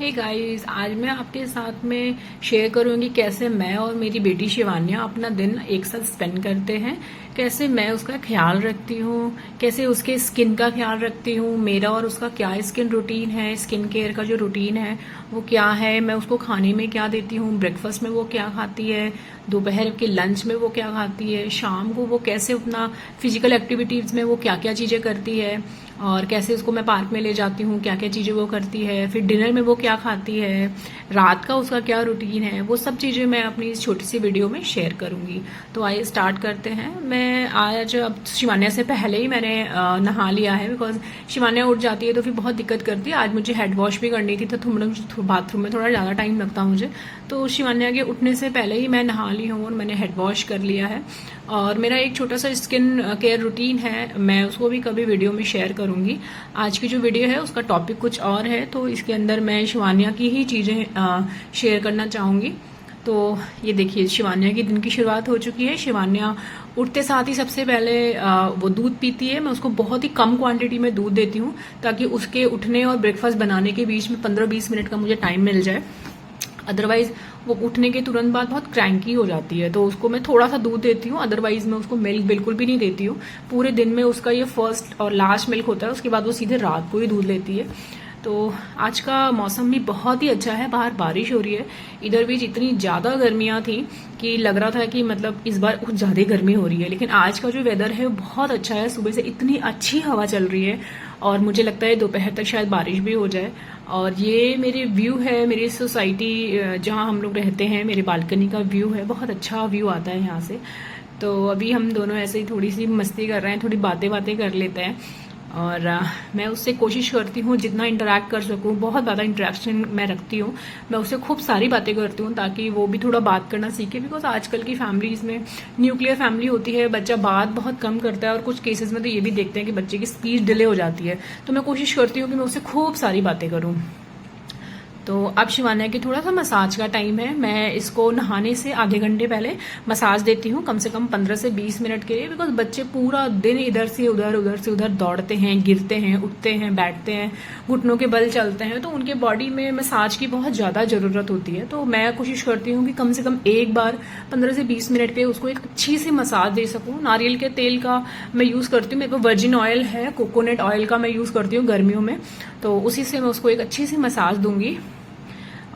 Hey guys, आज मैं आपके साथ में शेयर करूंगी कैसे मैं और मेरी बेटी शिवान्या अपना दिन एक साथ स्पेंड करते हैं। कैसे मैं उसका ख्याल रखती हूँ, कैसे उसके स्किन का ख्याल रखती हूँ, मेरा और उसका क्या स्किन रूटीन है, स्किन केयर का जो रूटीन है वो क्या है, मैं उसको खाने में क्या देती हूँ, ब्रेकफास्ट में वो क्या खाती है, दोपहर के लंच में वो क्या खाती है, शाम को वो कैसे अपना फिजिकल एक्टिविटीज में वो क्या क्या चीजें करती है, और कैसे उसको मैं पार्क में ले जाती हूँ, क्या क्या चीजें वो करती है, फिर डिनर में वो क्या खाती है, रात का उसका क्या रूटीन है, वो सब चीजें मैं अपनी इस छोटी सी वीडियो में शेयर करूंगी। तो आइए स्टार्ट करते हैं। मैं आज अब शिवान्या से पहले ही मैंने नहा लिया है, बिकॉज शिवान्या उठ जाती है तो फिर बहुत दिक्कत करती है। आज मुझे हेड वॉश भी करनी थी तो बाथरूम में थोड़ा ज़्यादा टाइम लगता मुझे, तो शिवान्या के उठने से पहले ही मैं नहा ली हूँ और मैंने हेड वॉश कर लिया है। और मेरा एक छोटा सा स्किन केयर रूटीन है, मैं उसको भी कभी वीडियो में शेयर करूंगी। आज की जो वीडियो है उसका टॉपिक कुछ और है, तो इसके अंदर मैं शिवान्या की ही चीज़ें शेयर करना चाहूँगी। तो ये देखिए, शिवान्या की दिन की शुरुआत हो चुकी है। शिवान्या उठते साथ ही सबसे पहले वो दूध पीती है। मैं उसको बहुत ही कम क्वांटिटी में दूध देती हूँ ताकि उसके उठने और ब्रेकफास्ट बनाने के बीच में 15-20 मिनट का मुझे टाइम मिल जाए। अदरवाइज वो उठने के तुरंत बाद बहुत क्रैंकी हो जाती है, तो उसको मैं थोड़ा सा दूध देती हूँ। अदरवाइज मैं उसको मिल्क बिल्कुल भी नहीं देती हूँ। पूरे दिन में उसका ये फर्स्ट और लास्ट मिल्क होता है, उसके बाद वो सीधे रात को ही दूध लेती है। तो आज का मौसम भी बहुत ही अच्छा है, बाहर बारिश हो रही है। इधर भी इतनी ज़्यादा गर्मियाँ थी कि लग रहा था कि मतलब इस बार कुछ ज़्यादा गर्मी हो रही है, लेकिन आज का जो वेदर है वो बहुत अच्छा है। सुबह से इतनी अच्छी हवा चल रही है और मुझे लगता है दोपहर तक शायद बारिश भी हो जाए। और ये मेरे व्यू है, मेरी सोसाइटी जहाँ हम लोग रहते हैं, मेरे बालकनी का व्यू है। बहुत अच्छा व्यू आता है यहाँ से। तो अभी हम दोनों ऐसे ही थोड़ी सी मस्ती कर रहे हैं, थोड़ी बातें बातें कर लेते हैं। और मैं उससे कोशिश करती हूँ जितना इंटरेक्ट कर सकूँ, बहुत ज़्यादा इंटरेक्शन मैं रखती हूँ। मैं उससे खूब सारी बातें करती हूँ ताकि वो भी थोड़ा बात करना सीखे, बिकॉज आजकल की फैमिलीज में न्यूक्लियर फैमिली होती है, बच्चा बात बहुत कम करता है और कुछ केसेस में तो ये भी देखते हैं कि बच्चे की स्पीच डिले हो जाती है। तो मैं कोशिश करती हूँ कि मैं उससे खूब सारी बातें करूँ। तो अब शिवान्या की थोड़ा सा मसाज का टाइम है। मैं इसको नहाने से आधे घंटे पहले मसाज देती हूँ, कम से कम 15 से 20 मिनट के लिए, बिकॉज बच्चे पूरा दिन इधर से उधर दौड़ते हैं, गिरते हैं, उठते हैं, बैठते हैं, घुटनों के बल चलते हैं, तो उनके बॉडी में मसाज की बहुत ज़्यादा ज़रूरत होती है। तो मैं कोशिश करती हूँ कि कम से कम एक बार 15 से 20 मिनट के उसको एक अच्छी सी मसाज दे सकूँ। नारियल के तेल का मैं यूज़ करती हूँ, मेरे को वर्जिन ऑयल है, कोकोनट ऑयल का मैं यूज़ करती हूँ गर्मियों में, तो उसी से मैं उसको एक अच्छी सी मसाज दूंगी।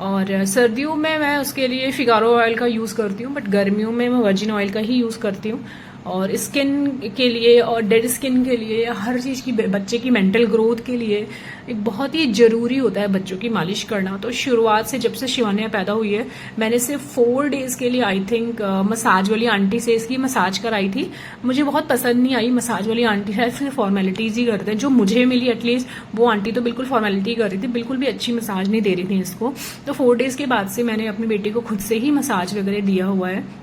और सर्दियों में मैं उसके लिए फिगारो ऑयल का यूज़ करती हूँ, बट गर्मियों में मैं वर्जिन ऑयल का ही यूज़ करती हूँ। और स्किन के लिए और डेड स्किन के लिए, हर चीज़ की, बच्चे की मेंटल ग्रोथ के लिए एक बहुत ही ज़रूरी होता है बच्चों की मालिश करना। तो शुरुआत से, जब से शिवान्या पैदा हुई है, मैंने सिर्फ 4 डेज़ के लिए आई थिंक मसाज वाली आंटी से इसकी मसाज कराई थी। मुझे बहुत पसंद नहीं आई मसाज वाली आंटी, है सिर्फ फॉर्मेलिटीज़ ही करते हैं। जो मुझे मिली एटलीस्ट, वो आंटी तो बिल्कुल फॉर्मेलिटी कर रही थी, बिल्कुल भी अच्छी मसाज नहीं दे रही थी इसको। तो 4 डेज़ के बाद से मैंने अपनी बेटी को खुद से ही मसाज वगैरह दिया हुआ है।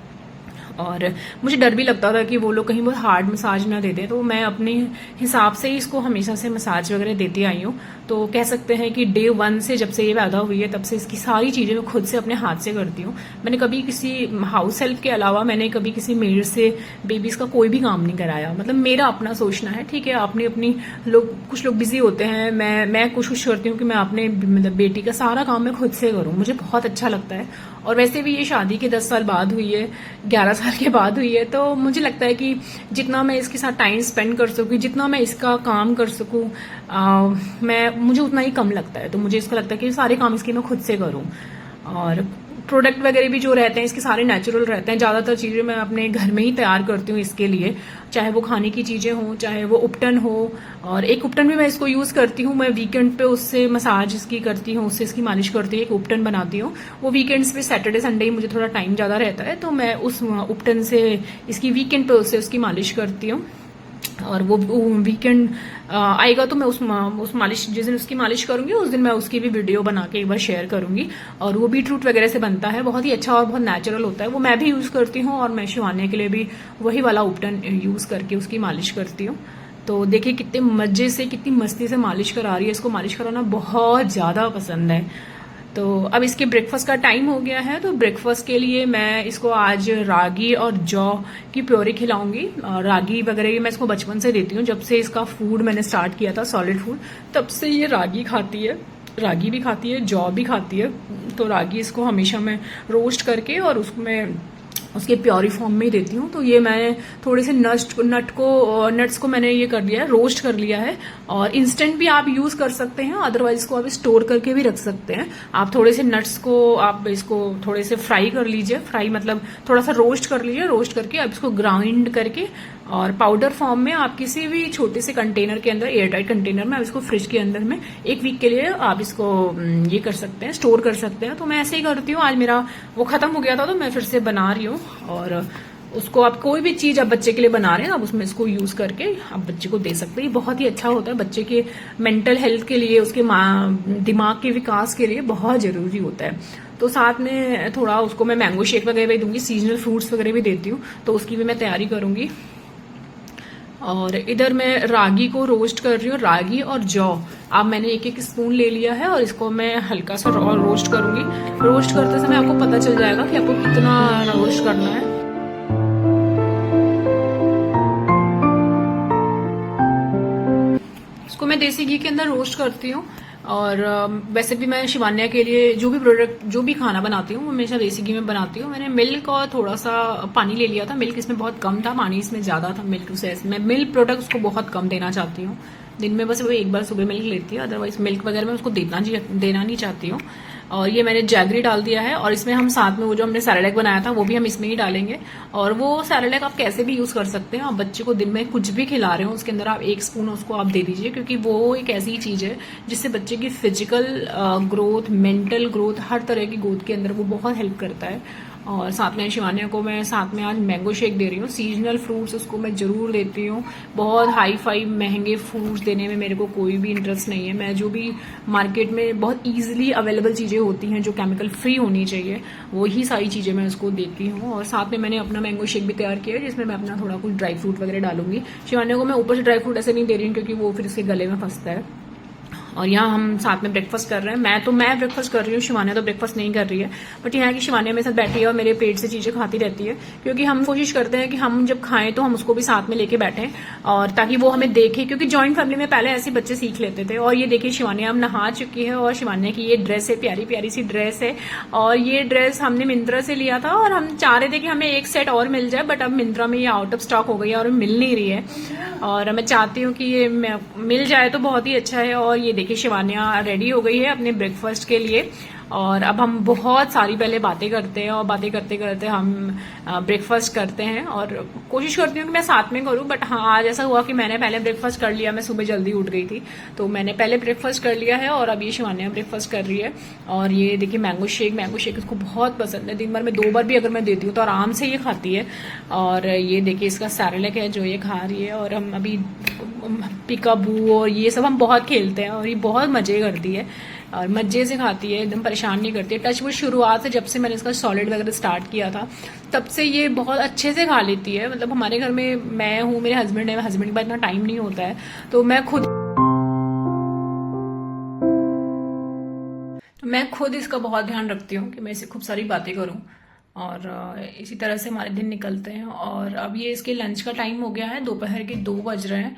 और मुझे डर भी लगता था कि वो लोग कहीं बहुत हार्ड मसाज ना दे दें, तो मैं अपने हिसाब से ही इसको हमेशा से मसाज वगैरह देती आई हूँ। तो कह सकते हैं कि डे 1 से, जब से ये पैदा हुई है, तब से इसकी सारी चीज़ें मैं खुद से अपने हाथ से करती हूँ। मैंने कभी किसी हाउस हेल्प के अलावा मैंने कभी किसी मेड से बेबीज़ का कोई भी काम नहीं कराया। मतलब मेरा अपना सोचना है, ठीक है, आपने अपनी कुछ लोग बिजी होते हैं, मैं कोशिश करती हूँ कि मैं अपने मतलब बेटी का सारा काम मैं खुद से करूँ, मुझे बहुत अच्छा लगता है। और वैसे भी ये शादी के 10 साल बाद हुई है, 11 साल के बाद हुई है, तो मुझे लगता है कि जितना मैं इसके साथ टाइम स्पेंड कर सकूँ, जितना मैं इसका काम कर सकूँ, मुझे उतना ही कम लगता है। तो मुझे इसका लगता है कि सारे काम इसके मैं खुद से करूँ। और प्रोडक्ट वगैरह भी जो रहते हैं इसके सारे नेचुरल रहते हैं। ज़्यादातर चीज़ें मैं अपने घर में ही तैयार करती हूँ इसके लिए, चाहे वो खाने की चीज़ें हों, चाहे वो उपटन हो। और एक उपटन भी मैं इसको यूज़ करती हूँ, मैं वीकेंड पे उससे मसाज इसकी करती हूँ, उससे इसकी मालिश करती हूँ, एक उपटन बनाती हूँ। वो वीकेंड्स पे, सैटरडे संडे ही मुझे थोड़ा टाइम ज़्यादा रहता है, तो मैं उस उपटन से इसकी वीकेंड पे उससे उसकी मालिश करती हूँ। और वो वीकेंड आएगा तो मैं उस मालिश, जिस दिन उसकी मालिश करूंगी उस दिन मैं उसकी भी वीडियो बना के एक बार शेयर करूंगी। और वो बीटरूट वगैरह से बनता है, बहुत ही अच्छा और बहुत नेचुरल होता है, वो मैं भी यूज़ करती हूँ। और मैं शिवान्या के लिए भी वही वाला उपटन यूज़ करके उसकी मालिश करती हूँ। तो देखिए कितने मजे से, कितनी मस्ती से मालिश करा रही है। इसको मालिश कराना बहुत ज़्यादा पसंद है। तो अब इसके ब्रेकफास्ट का टाइम हो गया है, तो ब्रेकफास्ट के लिए मैं इसको आज रागी और जौ की प्योरी खिलाऊंगी। रागी वगैरह मैं इसको बचपन से देती हूँ, जब से इसका फूड मैंने स्टार्ट किया था, सॉलिड फूड, तब से ये रागी खाती है। रागी भी खाती है, जौ भी खाती है। तो रागी इसको हमेशा मैं रोस्ट करके और उसमें उसके प्योरी फॉर्म में ही देती हूँ। तो ये मैंने थोड़े से नट्स को मैंने ये कर लिया है, रोस्ट कर लिया है। और इंस्टेंट भी आप यूज कर सकते हैं, अदरवाइज इसको आप स्टोर करके भी रख सकते हैं। आप थोड़े से नट्स को आप इसको थोड़े से फ्राई कर लीजिए, फ्राई मतलब थोड़ा सा रोस्ट कर लीजिए, रोस्ट करके आप इसको ग्राइंड करके और पाउडर फॉर्म में आप किसी भी छोटे से कंटेनर के अंदर, एयर टाइट कंटेनर में आप इसको फ्रिज के अंदर में 1 वीक के लिए आप इसको ये कर सकते हैं, स्टोर कर सकते हैं। तो मैं ऐसे ही करती हूँ। आज मेरा वो खत्म हो गया था तो मैं फिर से बना रही हूँ। और उसको आप कोई भी चीज आप बच्चे के लिए बना रहे हैं, आप उसमें इसको यूज करके आप बच्चे को दे सकते हैं। ये बहुत ही अच्छा होता है बच्चे के मेंटल हेल्थ के लिए, उसके दिमाग के विकास के लिए बहुत जरूरी होता है। तो साथ में थोड़ा उसको मैं मैंगो शेक वगैरह भी दूंगी, सीजनल फ्रूट्स वगैरह भी देती हूँ, तो उसकी भी मैं तैयारी करूंगी। और इधर मैं रागी को रोस्ट कर रही हूँ, रागी और जौ। अब मैंने 1-1 स्पून ले लिया है और इसको मैं हल्का सा रोस्ट करूंगी। रोस्ट करते समय आपको पता चल जाएगा कि आपको कितना रोस्ट करना है। इसको मैं देसी घी के अंदर रोस्ट करती हूँ। और वैसे भी मैं शिवान्या के लिए जो भी खाना बनाती हूँ हमेशा देसी घी में बनाती हूँ। मैंने मिल्क और थोड़ा सा पानी ले लिया था। मिल्क इसमें बहुत कम था, पानी इसमें ज्यादा था। मिल्क से मैं मिल्क प्रोडक्ट उसको बहुत कम देना चाहती हूँ। दिन में बस वो एक बार सुबह मिल्क लेती है, अदरवाइज मिल्क वगैरह मैं उसको देना नहीं चाहती हूँ। और ये मैंने जैगरी डाल दिया है। और इसमें हम साथ में वो जो हमने सैरेलैक बनाया था वो भी हम इसमें ही डालेंगे। और वो सैरेलैक आप कैसे भी यूज कर सकते हैं। आप बच्चे को दिन में कुछ भी खिला रहे हो उसके अंदर आप 1 स्पून उसको आप दे दीजिए, क्योंकि वो एक ऐसी चीज है जिससे बच्चे की फिजिकल ग्रोथ, मेंटल ग्रोथ, हर तरह की ग्रोथ के अंदर वो बहुत हेल्प करता है। और साथ में शिवान्या को मैं साथ में आज मैंगो शेक दे रही हूँ। सीजनल फ्रूट्स उसको मैं जरूर देती हूँ। बहुत हाई फाई महंगे फ्रूट्स देने में मेरे को कोई भी इंटरेस्ट नहीं है। मैं जो भी मार्केट में बहुत इजीली अवेलेबल चीजें होती हैं जो केमिकल फ्री होनी चाहिए, वही सारी चीजें मैं उसको देती हूँ। और साथ में मैंने अपना मैंगो शेक भी तैयार किया है, जिसमें मैं अपना थोड़ा कुछ ड्राई फ्रूट वगैरह डालूंगी। शिवान्या को मैं ऊपर से ड्राई फ्रूट ऐसे नहीं दे रही हूँ क्योंकि वो फिर उसके गले में फंसता है। और यहाँ हम साथ में ब्रेकफास्ट कर रहे हैं। मैं ब्रेकफास्ट कर रही हूँ, शिवान्या तो ब्रेकफास्ट नहीं कर रही है। बट यहाँ की शिवान्या मेरे साथ बैठी है और मेरे पेट से चीजें खाती रहती है, क्योंकि हम कोशिश करते हैं कि हम जब खाएं तो हम उसको भी साथ में लेके बैठें, और ताकि वो हमें देखे। क्योंकि जॉइंट फैमिली में पहले ऐसे बच्चे सीख लेते थे। और ये देखिए शिवान्या अब नहा चुकी है और शिवान्या की ये ड्रेस है, प्यारी प्यारी सी ड्रेस है। और ये ड्रेस हमने मिंत्रा से लिया था और हम चाह रहे थे कि हमें एक सेट और मिल जाए, बट अब मिंत्रा में ये आउट ऑफ स्टॉक हो गई है और मिल नहीं रही है। और मैं चाहती हूँ कि ये मिल जाए तो बहुत ही अच्छा है। और ये देखिए शिवान्या रेडी हो गई है अपने ब्रेकफास्ट के लिए। और अब हम बहुत सारी पहले बातें करते हैं और बातें करते करते हम ब्रेकफास्ट करते हैं। और कोशिश करती हूँ कि मैं साथ में करूँ, बट हाँ आज ऐसा हुआ कि मैंने पहले ब्रेकफास्ट कर लिया। मैं सुबह जल्दी उठ गई थी तो मैंने पहले ब्रेकफास्ट कर लिया है और अब ये शिवान्या ब्रेकफास्ट कर रही है। और ये देखिए मैंगो शेक उसको बहुत पसंद है। दिन भर में 2 बार भी अगर मैं देती हूँ तो आराम से ये खाती है। और ये देखिए इसका सैरेलैक है जो ये खा रही है। और हम अभी पिकाबू और ये सब हम बहुत खेलते हैं और ये बहुत मजे करती है और मजे से खाती है, एकदम परेशान नहीं करती है। टच वो शुरुआत से जब से मैंने इसका सॉलिड वगैरह स्टार्ट किया था तब से ये बहुत अच्छे से खा लेती है। मतलब हमारे घर में मैं हूँ, मेरे हस्बैंड है, हस्बैंड के पास इतना टाइम नहीं होता है तो मैं खुद इसका बहुत ध्यान रखती हूँ कि मैं इसे खूब सारी बातें करूँ। और इसी तरह से हमारे दिन निकलते हैं। और अब ये इसके लंच का टाइम हो गया है, दोपहर के 2 बज रहे हैं।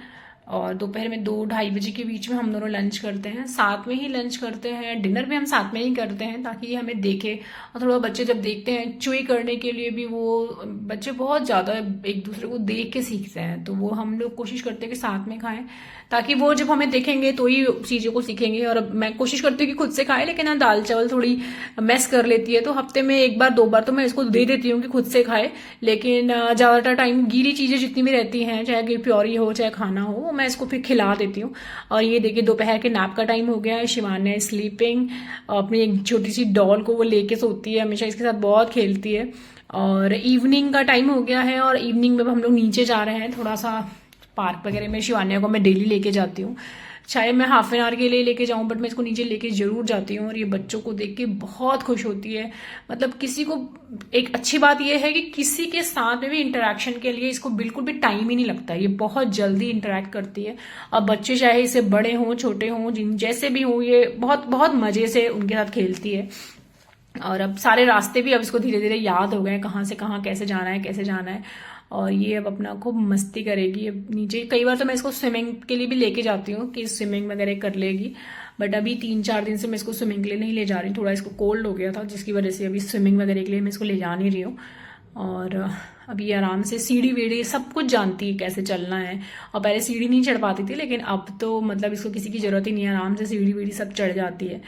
और दोपहर में 2-2:30 बजे के बीच में हम दोनों लंच करते हैं, साथ में ही लंच करते हैं। डिनर भी हम साथ में ही करते हैं ताकि ये हमें देखे। और थोड़ा बच्चे जब देखते हैं चुई करने के लिए भी, वो बच्चे बहुत ज्यादा एक दूसरे को देख के सीखते हैं, तो वो हम लोग कोशिश करते हैं कि साथ में खाएं ताकि वो जब हमें देखेंगे तो ही चीजों को सीखेंगे। और मैं कोशिश करती हूँ कि खुद से खाए, लेकिन हाँ दाल चावल थोड़ी मैस कर लेती है तो हफ्ते में 1-2 बार तो मैं इसको दे देती हूँ कि खुद से खाए। लेकिन ज्यादातर टाइम गीली चीजें जितनी भी रहती हैं, चाहे प्योरी हो चाहे खाना हो, वो मैं इसको फिर खिला देती हूँ। और ये देखिए दोपहर के नैप का टाइम हो गया है। शिवान्या स्लीपिंग, अपनी एक छोटी सी डॉल को वो लेके सोती है, हमेशा इसके साथ बहुत खेलती है। और इवनिंग का टाइम हो गया है और इवनिंग में हम लोग नीचे जा रहे हैं थोड़ा सा पार्क वगैरह में। शिवान्या को मैं डेली लेके जाती हूँ, चाहे मैं हाफ एन आवर के लिए लेके जाऊं, बट मैं इसको नीचे लेके जरूर जाती हूँ। और ये बच्चों को देख के बहुत खुश होती है। मतलब किसी को, एक अच्छी बात यह है कि किसी के साथ में भी इंटरेक्शन के लिए इसको बिल्कुल भी टाइम ही नहीं लगता, ये बहुत जल्दी इंटरेक्ट करती है। और बच्चे चाहे इसे बड़े हों छोटे हों, जिन जैसे भी हों, ये बहुत बहुत मजे से उनके साथ खेलती है। और अब सारे रास्ते भी अब इसको धीरे धीरे याद हो गए, कहाँ से कहाँ कैसे जाना है कैसे जाना है। और ये अब अपना खूब मस्ती करेगी अब नीचे। कई बार तो मैं इसको स्विमिंग के लिए भी लेके जाती हूँ कि स्विमिंग वगैरह कर लेगी। बट अभी 3-4 दिन से मैं इसको स्विमिंग के लिए नहीं ले जा रही, थोड़ा इसको कोल्ड हो गया था जिसकी वजह से अभी स्विमिंग वगैरह के लिए मैं इसको ले जा नहीं रही हूँ। और अभी ये आराम से सीढ़ी वीढ़ी सब कुछ जानती है कैसे चलना है। और पहले सीढ़ी नहीं चढ़ पाती थी, लेकिन अब तो मतलब इसको किसी की जरूरत ही नहीं है, आराम से सीढ़ी वीढ़ी सब चढ़ जाती है।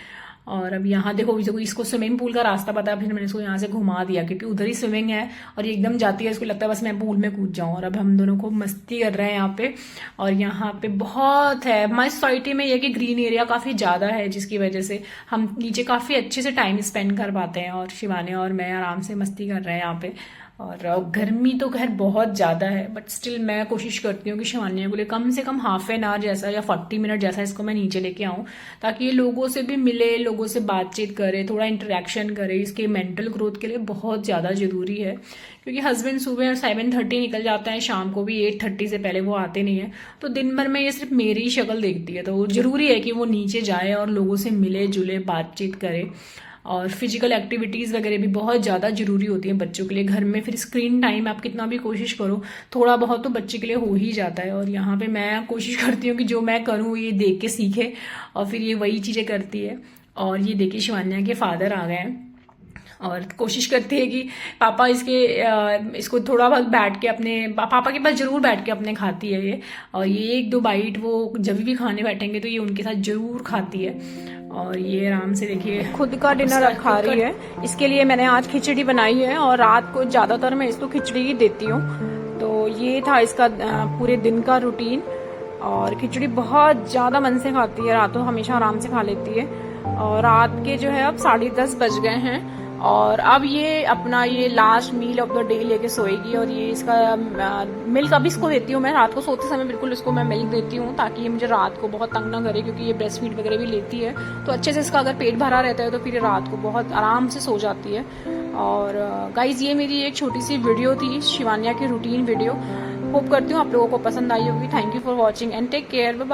और अब यहाँ देखो इसको स्विमिंग पूल का रास्ता पता है, फिर मैंने इसको यहाँ से घुमा दिया क्योंकि उधर ही स्विमिंग है और ये एकदम जाती है, इसको लगता है बस मैं पूल में कूद जाऊँ। और अब हम दोनों को मस्ती कर रहे हैं यहाँ पे। और यहाँ पे बहुत है, हमारी सोसाइटी में ये कि ग्रीन एरिया काफ़ी ज़्यादा है जिसकी वजह से हम नीचे काफ़ी अच्छे से टाइम स्पेंड कर पाते हैं। और शिवानी और मैं आराम से मस्ती कर रहे हैं यहाँ पे। और गर्मी तो खैर बहुत ज़्यादा है, बट स्टिल मैं कोशिश करती हूँ कि शिवानिया को लिए कम से कम हाफ एन आवर जैसा या 40 मिनट जैसा इसको मैं नीचे लेके आऊँ, ताकि ये लोगों से भी मिले, लोगों से बातचीत करे, थोड़ा इंटरेक्शन करे। इसके मेंटल ग्रोथ के लिए बहुत ज़्यादा ज़रूरी है, क्योंकि हस्बैंड सुबह 7:30 निकल जाता है, शाम को भी 8:30 से पहले वो आते नहीं है। तो दिन भर में ये सिर्फ मेरी ही शक्ल देखती है, तो ज़रूरी है कि वो नीचे जाए और लोगों से मिले जुले, बातचीत करे। और फिजिकल एक्टिविटीज़ वगैरह भी बहुत ज़्यादा ज़रूरी होती है बच्चों के लिए। घर में फिर स्क्रीन टाइम आप कितना भी कोशिश करो, थोड़ा बहुत तो बच्चे के लिए हो ही जाता है। और यहाँ पे मैं कोशिश करती हूँ कि जो मैं करूँ ये देख के सीखे, और फिर ये वही चीज़ें करती है। और ये देखिए शिवान्या के फादर आ गए हैं और कोशिश करती है कि पापा इसको थोड़ा बहुत बैठ के अपने पापा के पास जरूर बैठ के अपने खाती है ये। और ये 1-2 बाइट वो जब भी खाने बैठेंगे तो ये उनके साथ जरूर खाती है। और ये आराम से देखिए खुद का डिनर खा रही है। इसके लिए मैंने आज खिचड़ी बनाई है और रात को ज़्यादातर मैं इसको खिचड़ी ही देती हूँ। तो ये था इसका पूरे दिन का रूटीन। और खिचड़ी बहुत ज़्यादा मन से खाती है, रातों हमेशा आराम से खा लेती है। और रात के जो है अब 10:30 बज गए हैं और अब ये अपना ये last meal of the day लेके सोएगी। और ये इसका मिल्क अभी इसको देती हूँ मैं, रात को सोते समय बिल्कुल इसको मैं मिल्क देती हूँ ताकि ये मुझे रात को बहुत तंग ना करे, क्योंकि ये ब्रेस्ट फीड वगैरह भी लेती है। तो अच्छे से इसका अगर पेट भरा रहता है तो फिर रात को बहुत आराम से सो जाती है। और गाइज ये मेरी एक छोटी सी वीडियो थी, शिवानिया की रूटीन वीडियो। होप करती हूँ आप लोगों को पसंद आई होगी। Thank you for watching and take care, bye bye.